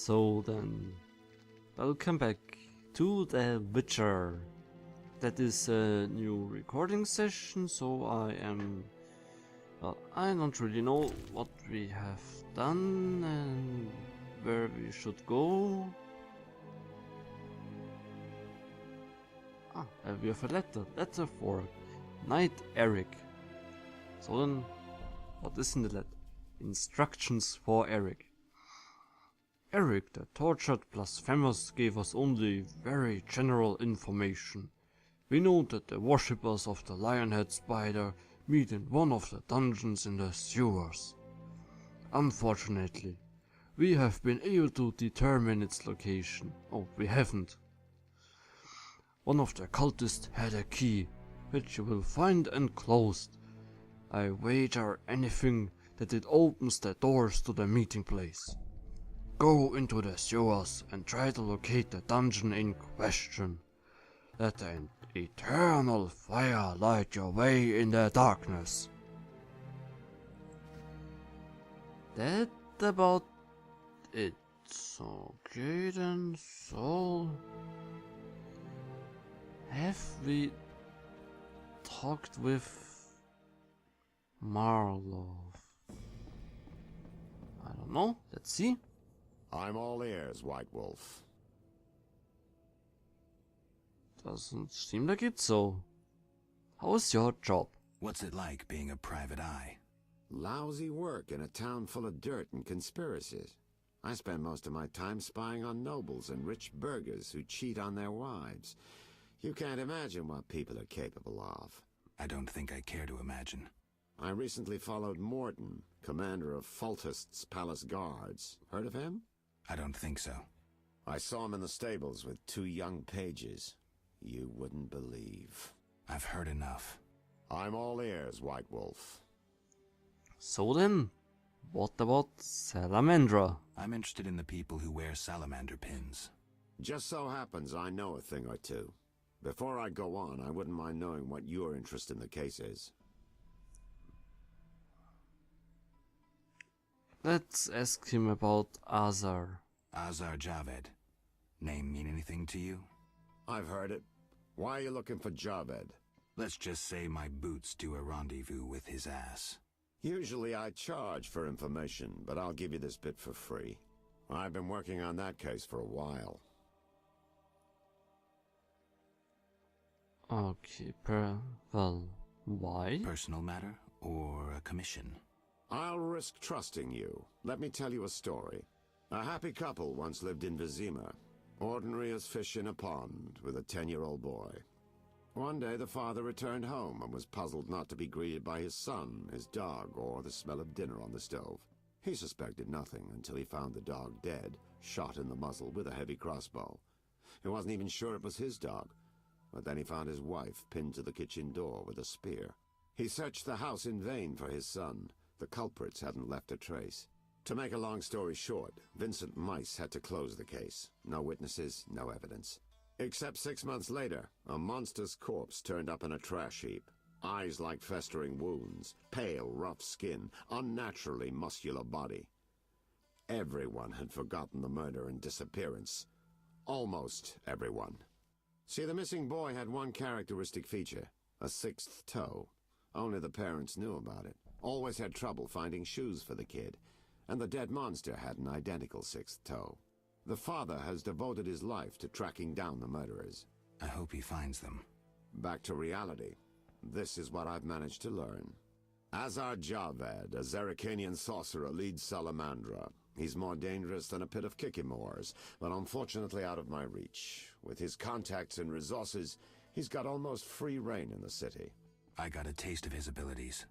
So then, welcome back to The Witcher. That is a new recording session, so I don't really know what we have done and where we should go. We have a letter for Knight Eric. So then, what is in the letter? Instructions for Eric. Eric, the tortured blasphemous, gave us only very general information. We know that the worshippers of the Lionhead Spider meet in one of the dungeons in the sewers. Unfortunately, we have been able to determine its location. Oh, we haven't. One of the cultists had a key, which you will find enclosed. I wager anything that it opens the doors to the meeting place. Go into the sewers and try to locate the dungeon in question. Let an eternal fire light your way in the darkness. That about it. Okay then, so... have we talked with Marlowe? I don't know, let's see. I'm all ears, White Wolf. Doesn't seem like it, so... how's your job? What's it like being a private eye? Lousy work in a town full of dirt and conspiracies. I spend most of my time spying on nobles and rich burghers who cheat on their wives. You can't imagine what people are capable of. I don't think I care to imagine. I recently followed Morton, commander of Foltest's Palace Guards. Heard of him? I don't think so. I saw him in the stables with 2 young pages. You wouldn't believe. I've heard enough. I'm all ears, White Wolf. So then, what about Salamandra? I'm interested in the people who wear salamander pins. Just so happens I know a thing or two. Before I go on, I wouldn't mind knowing what your interest in the case is. Let's ask him about Azar. Azar Javed. Name mean anything to you? I've heard it. Why are you looking for Javed? Let's just say my boots do a rendezvous with his ass. Usually I charge for information, but I'll give you this bit for free. I've been working on that case for a while. Okay, well, why? Personal matter or a commission? I'll risk trusting you. Let me tell you a story. A happy couple once lived in Vizima, ordinary as fish in a pond, with a 10-year-old boy. One day the father returned home and was puzzled not to be greeted by his son, his dog, or the smell of dinner on the stove. He suspected nothing until he found the dog dead, shot in the muzzle with a heavy crossbow. He wasn't even sure it was his dog, but then he found his wife pinned to the kitchen door with a spear. He searched the house in vain for his son. The culprits hadn't left a trace. To make a long story short, Vincent Mice had to close the case. No witnesses, no evidence. Except 6 months later, a monster's corpse turned up in a trash heap. Eyes like festering wounds, pale, rough skin, unnaturally muscular body. Everyone had forgotten the murder and disappearance. Almost everyone. See, the missing boy had one characteristic feature, a 6th toe. Only the parents knew about it. Always had trouble finding shoes for the kid, and the dead monster had an identical 6th toe. The father has devoted his life to tracking down the murderers. I hope he finds them. Back to reality. This is what I've managed to learn. Azar Javed, a Zerrikanian sorcerer, leads Salamandra. He's more dangerous than a pit of Kikimores, but unfortunately out of my reach. With his contacts and resources, he's got almost free reign in the city. I got a taste of his abilities.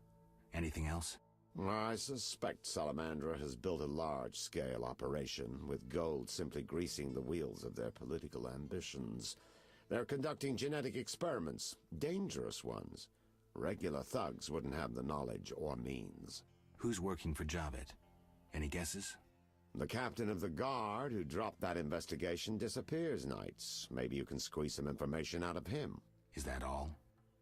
Anything else? I suspect Salamandra has built a large-scale operation, with gold simply greasing the wheels of their political ambitions. They're conducting genetic experiments, dangerous ones. Regular thugs wouldn't have the knowledge or means. Who's working for Javed? Any guesses? The captain of the guard who dropped that investigation disappears nights. Maybe you can squeeze some information out of him. Is that all?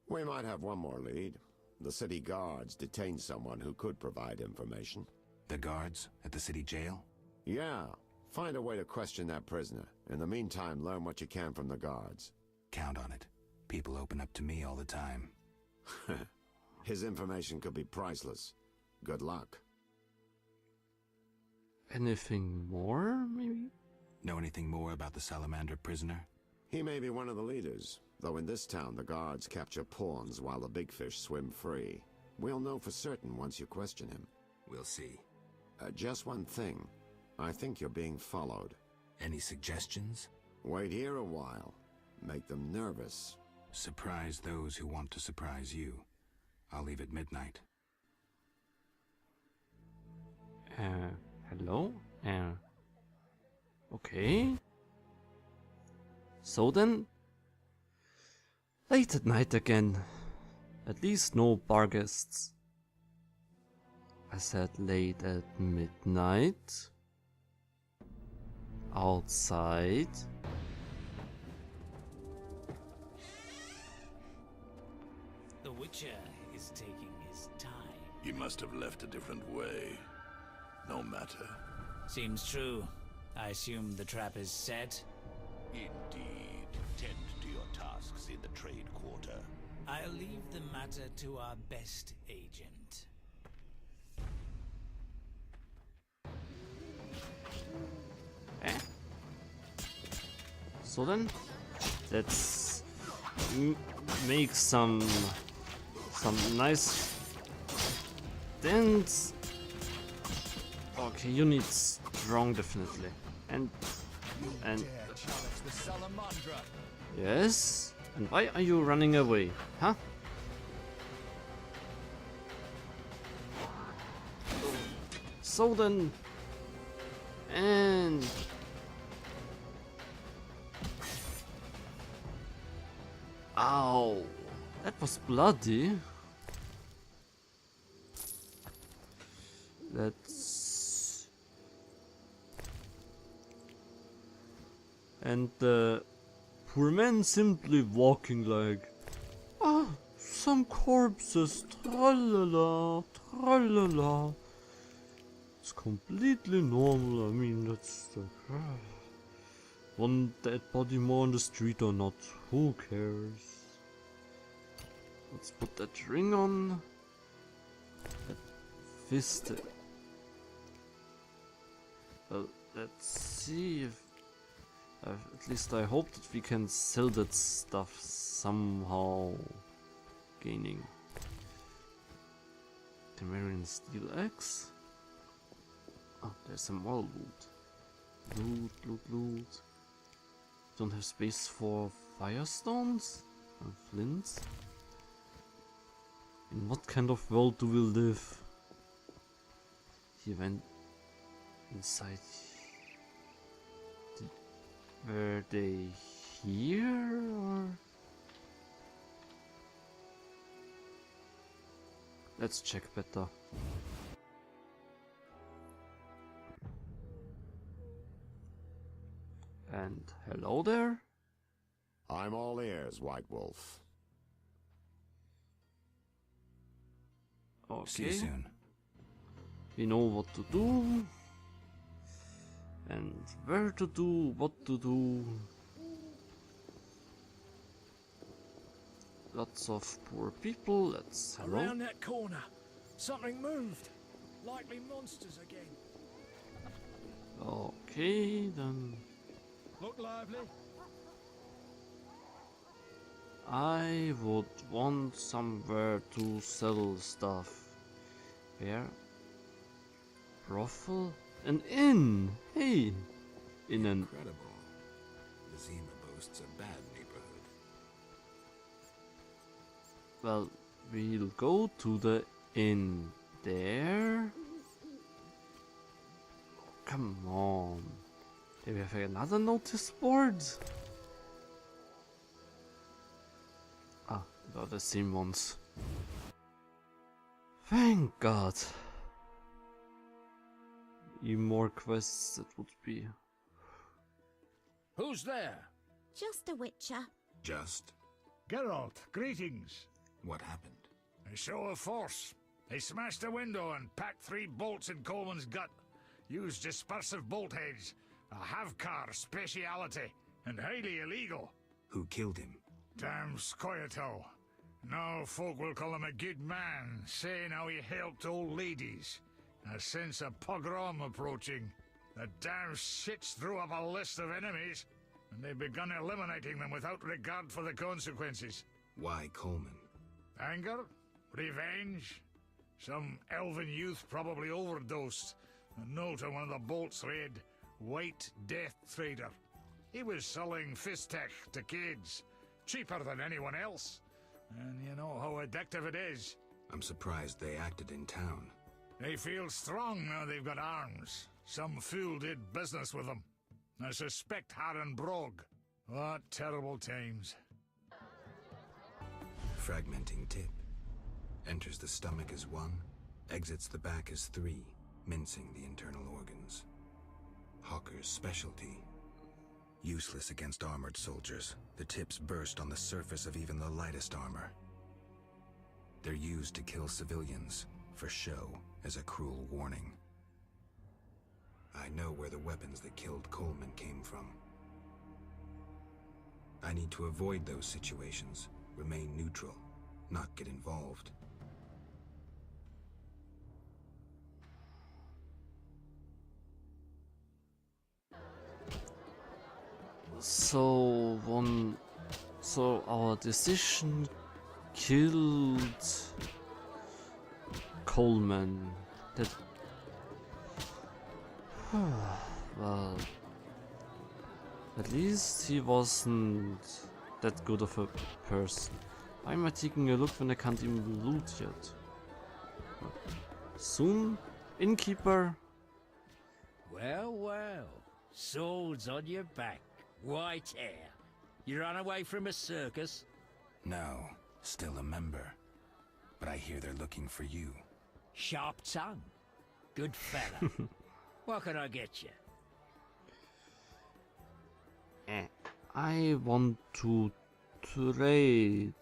We might have one more lead. The city guards detained someone who could provide information. The guards at the city jail? Yeah. Find a way to question that prisoner. In the meantime, learn what you can from the guards. Count on it. People open up to me all the time. His information could be priceless. Good luck. Anything more, maybe? Know anything more about the salamander prisoner? He may be one of the leaders, though in this town the guards capture pawns while the big fish swim free. We'll know for certain once you question him. We'll see. Just one thing. I think you're being followed. Any suggestions? Wait here a while. Make them nervous. Surprise those who want to surprise you. I'll leave at midnight. Hello? Okay. So then, late at night again. At least no bar guests. I said late at midnight. Outside. The Witcher is taking his time. He must have left a different way. No matter. Seems true. I assume the trap is set. Indeed. Tend to your tasks in the trade quarter. I'll leave the matter to our best agent. So then, let's make some nice dents. Okay, you need strong definitely, and yes. And why are you running away, huh? So then, and ow, that was bloody. Let's and the poor man simply walking like, ah, some corpses, tralala, tralala. It's completely normal. I mean, that's the one dead body more on the street or not. Who cares? Let's put that ring on. That fist. Well, let's see if. At least I hope that we can sell that stuff somehow. Gaining. Temerian steel axe. Oh, there's some more loot. Loot. Don't have space for firestones and flints. In what kind of world do we live? He went inside. Were they here or? Let's check better. And hello there? I'm all ears, White Wolf. Okay. See you soon. We know what to do. And where to do, what to do. Lots of poor people, let's hello. Around that corner, something moved. Likely monsters again. Okay, then Look lively. I would want somewhere to sell stuff. Where? Brothel? An inn! Hey! In an... Incredible. Vizima boasts a bad neighborhood. Well, we'll go to the inn. There? Come on. Do we have another notice board? Ah, they're the same ones. Thank God. Even more quests, that would be. Who's there? Just a witcher. Just? Geralt, greetings. What happened? A show of force. They smashed a window and packed 3 bolts in Coleman's gut. Used dispersive bolt heads. A Havkar speciality, and highly illegal. Who killed him? Damn Scoia'tael. Now folk will call him a good man, saying how he helped old ladies. A sense of pogrom approaching. The damn shits threw up a list of enemies, and they've begun eliminating them without regard for the consequences. Why Coleman? Anger? Revenge? Some elven youth probably overdosed. A note on one of the bolts read, White Death Trader. He was selling Fistech to kids, cheaper than anyone else. And you know how addictive it is. I'm surprised they acted in town. They feel strong now they've got arms. Some fool did business with them. I suspect Harren Brog. What terrible times. Fragmenting tip. Enters the stomach as 1, exits the back as 3, mincing the internal organs. Hawker's specialty. Useless against armored soldiers. The tips burst on the surface of even the lightest armor. They're used to kill civilians, for show, as a cruel warning. I know where the weapons that killed Coleman came from. I need to avoid those situations, remain neutral, not get involved. So our decision killed Coleman. That well, at least he wasn't that good of a person. Why am I taking a look when I can't even loot yet? Soon, innkeeper. Well, well. Swords on your back. White hair. You ran away from a circus? No, still a member. But I hear they're looking for you. Sharp tongue. Good fella. What can I get you? I want to trade.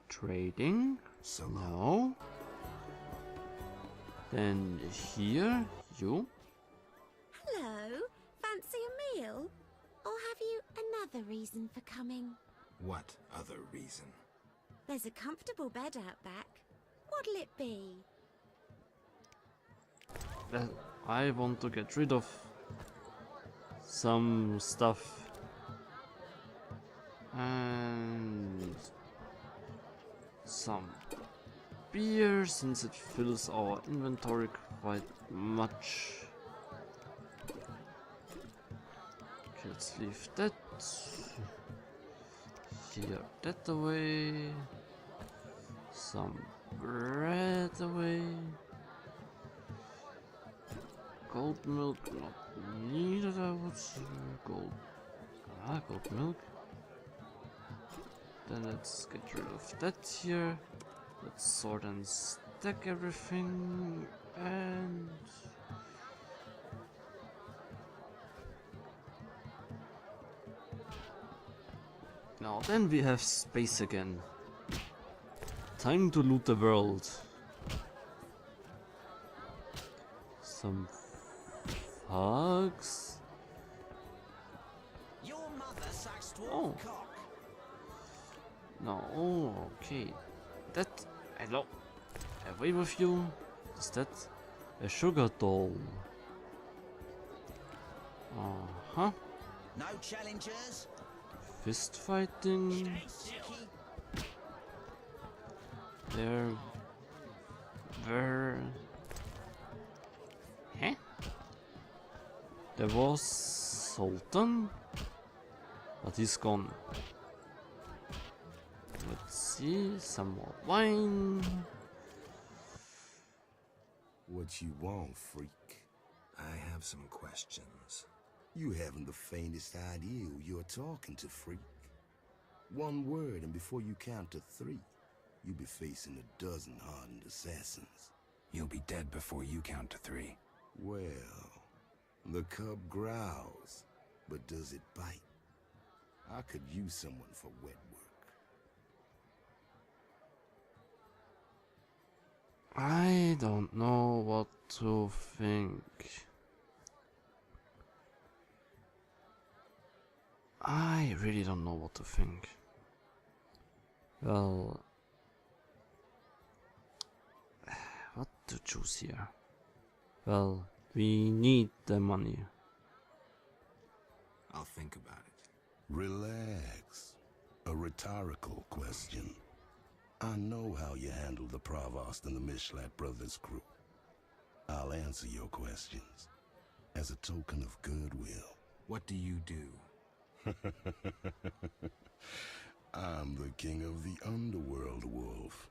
Trading? So No. Then here, you. Hello, fancy a meal? Or have you another reason for coming? what other reason? There's a comfortable bed out back. What'll it be? I want to get rid of some stuff. And some beer, since it fills our inventory quite much. Okay, let's leave that here, that away. Some bread away. Gold milk, not needed, I would say. Gold milk. Then let's get rid of that here. Let's sort and stack everything, and now then we have space again. Time to loot the world. Some fogs. Your mother sucks dwarf Oh. cock. No, okay. That, hello. Away with you. Is that a sugar doll? Uh-huh. No challengers. Fist fighting. Sticky. There. Where? Huh? There was Sultan, but he's gone. Let's see, some more wine. What you want, freak? I have some questions. You haven't the faintest idea who you're talking to, freak. One word, and before you count to 3, you'll be facing a dozen hardened assassins. You'll be dead before you count to 3. Well, the cub growls, but does it bite? I could use someone for wet work. I don't know what to think. I really don't know what to think. Well, what to choose here? Well, we need the money. I'll think about it. Relax. A rhetorical question. I know how you handle the Provost and the Mishlat brothers' crew. I'll answer your questions as a token of goodwill. What do you do? I'm the king of the underworld, Wolf.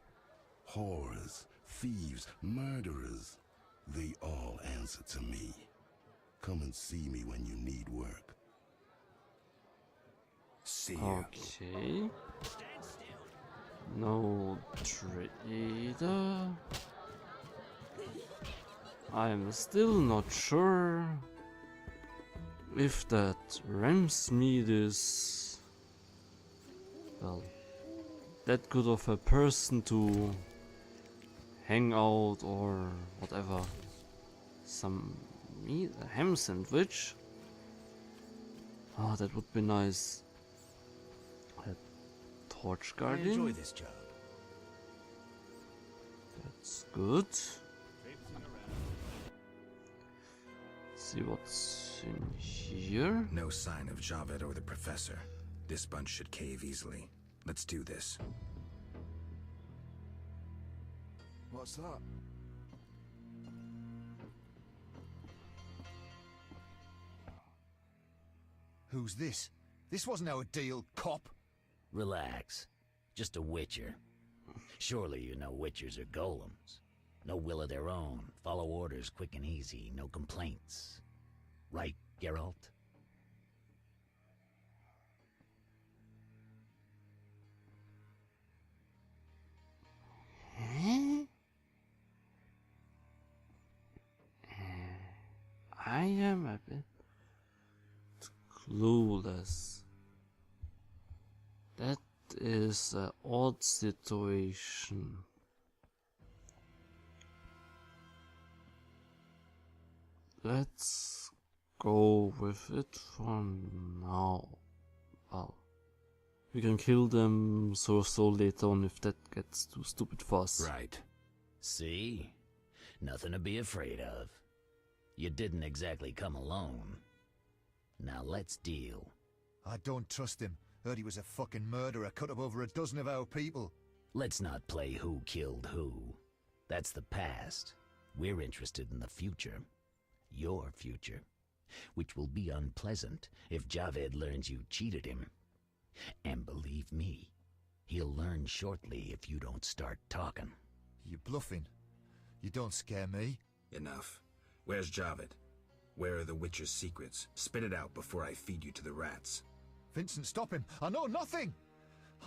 Whores, thieves, murderers, they all answer to me. Come and see me when you need work. See you. Okay. No trader. I'm still not sure if that Ramsmead is, well, that good of a person to hang out or whatever. Some meat, a ham sandwich. Oh, that would be nice. A torch I guardian. enjoy this job. That's good. See what's in here. No sign of Javed or the professor. This bunch should cave easily. Let's do this. What's that? Who's this? This wasn't our deal, cop. Relax. Just a witcher. Surely you know witchers are golems. No will of their own. Follow orders quick and easy. No complaints. Right, Geralt? Huh? I am a bit clueless. That is an odd situation. Let's go with it for now. Well, we can kill them so later on if that gets too stupid for us. Right. See? Nothing to be afraid of. You didn't exactly come alone. Now let's deal. I don't trust him. Heard he was a fucking murderer, cut up over a dozen of our people. Let's not play who killed who. That's the past. We're interested in the future. Your future. Which will be unpleasant if Javed learns you cheated him. And believe me, he'll learn shortly if you don't start talking. You bluffing? You don't scare me. Enough. Where's Javed? Where are the Witcher's secrets? Spit it out before I feed you to the rats. Vincent, stop him. I know nothing.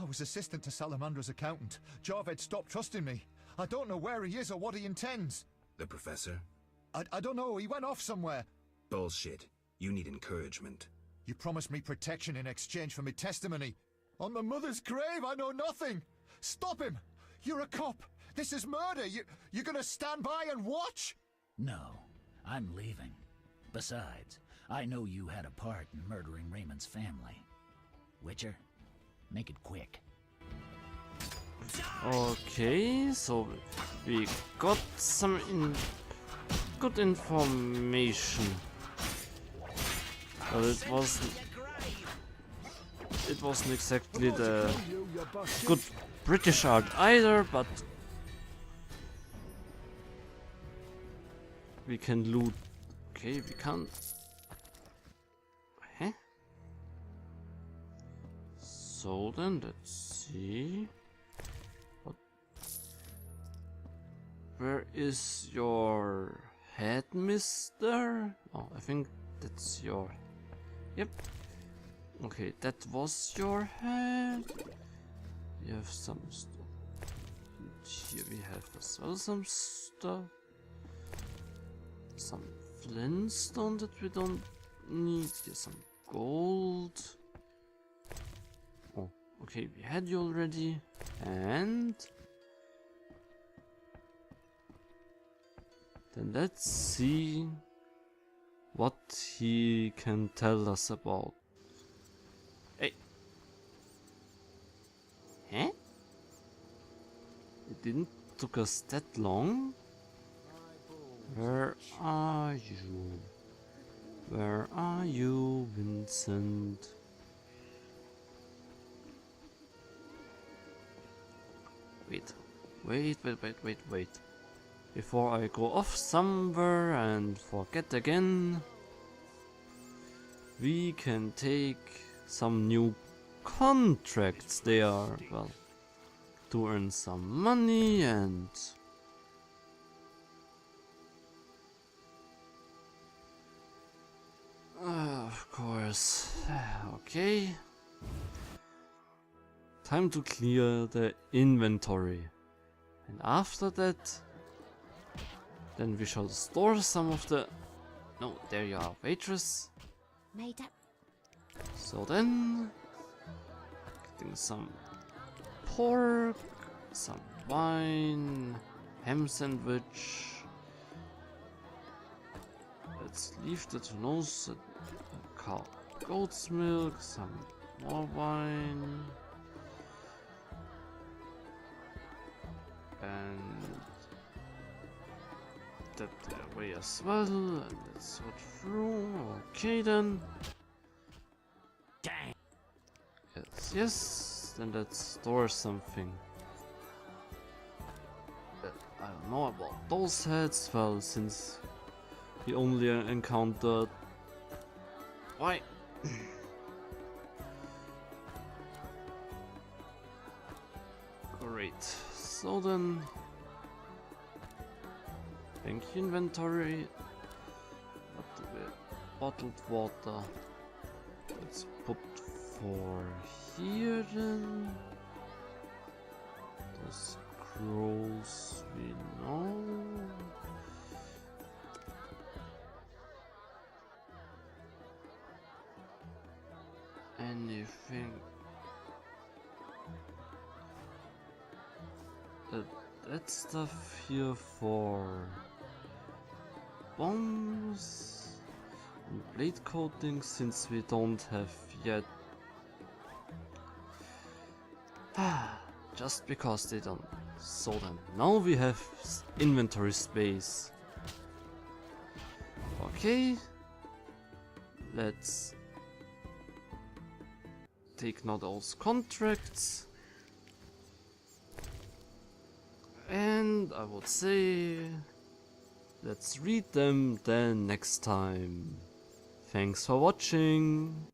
I was assistant to Salamandra's accountant. Javed stopped trusting me. I don't know where he is or what he intends. The professor? I don't know. He went off somewhere. Bullshit. You need encouragement. You promised me protection in exchange for my testimony. On my mother's grave, I know nothing. Stop him. You're a cop. This is murder. You're gonna stand by and watch? No, I'm leaving. Besides, I know you had a part in murdering Raymond's family. Witcher, make it quick. Okay, so we got some good information. But it wasn't exactly the good British art either, but we can loot. Okay, we can't. Huh? So then, let's see. What? Where is your head, mister? Oh, I think that's your... Yep. Okay, that was your head. We have some stuff. And here we have as well some stuff. Some flintstone that we don't need. Here's some gold. Oh, okay, we had you already. And then let's see what he can tell us about Huh? It didn't took us that long? Where are you? Where are you, Vincent? Wait. Before I go off somewhere and forget again, we can take some new contracts there, well, to earn some money and... of course. Okay. Time to clear the inventory. And after that, then we shall store some of the... No, there you are, waitress. Made up. So then, getting some pork, some wine, ham sandwich. Let's leave the nose, cow, goat's milk, some more wine. And that way as well, and let's sort through. Okay then. Dang. Yes, then let's store something. I don't know about those heads, well, since we only encountered... Why? Great. So then, bank inventory, bottled water, let's put for here then, the scrolls we know, anything. That stuff here for bombs and blade coating, since we don't have yet. Just because they don't. So then, now we have inventory space. Okay, let's take now those contracts. And I would say, let's read them then next time. Thanks for watching.